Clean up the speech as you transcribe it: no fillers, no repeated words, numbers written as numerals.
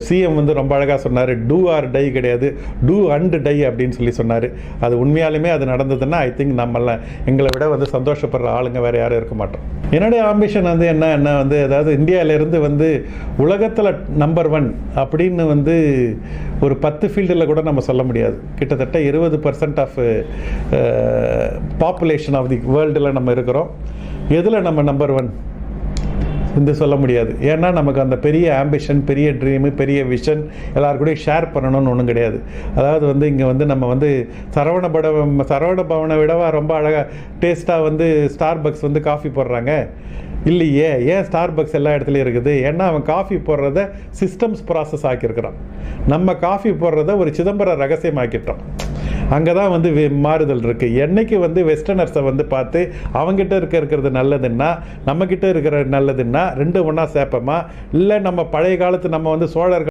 CM வந்து ரொம்ப அழகாக சொன்னார், டூ ஆர் டை கிடையாது, டூ அண்ட் டை அப்படின்னு சொன்னார். அது உண்மையாலுமே அது நடந்ததுன்னா ஐ திங்க் நம்மளாம் எங்களை விட வந்து சந்தோஷப்படுற ஆளுங்க வேறு யாரும் இருக்க மாட்டோம். என்னுடைய ஆம்பிஷன் வந்து என்ன வந்து அதாவது இந்தியாவிலேருந்து வந்து உலகத்தில் நம்பர் 1 அப்படின்னு வந்து ஒரு 10 ஃபீல்டில் கூட நம்ம சொல்ல முடியாது. கிட்டத்தட்ட 20% ஆஃப் பாப்புலேஷன் ஆஃப் தி வேர்ல்டில் நம்ம இருக்கிறோம். எதில் நம்ம நம்பர் 1 இந்த சொல்ல முடியாது. ஏன்னா நமக்கு அந்த பெரிய ஆம்பிஷன், பெரிய ட்ரீமு, பெரிய விஷன் எல்லாருக்கூடையும் ஷேர் பண்ணணும்னு ஒன்றும் கிடையாது. அதாவது வந்து இங்கே வந்து நம்ம வந்து சரவண பவனை விடவா ரொம்ப அழகாக டேஸ்ட்டாக வந்து ஸ்டார்பக்ஸ் வந்து காஃபி போடுறாங்க இல்லையே. ஏன் ஸ்டார்பக்ஸ் எல்லா இடத்துலையும் இருக்குது? ஏன்னா அவன் காஃபி போடுறத சிஸ்டம்ஸ் ப்ராசஸ் ஆக்கியிருக்கிறான். நம்ம காஃபி போடுறத ஒரு சிதம்பரம் ரகசியம் ஆக்கிட்டோம். அங்கே தான் வந்து மாறுதல் இருக்குது. என்னைக்கு வந்து வெஸ்டர்னர்ஸை வந்து பார்த்து அவங்ககிட்ட இருக்கிறது நல்லதுன்னா நம்மக்கிட்ட இருக்கிற நல்லதுன்னா ரெண்டு ஒன்றா சேர்ப்போமா, இல்லை நம்ம பழைய காலத்து நம்ம வந்து சோழர்கள்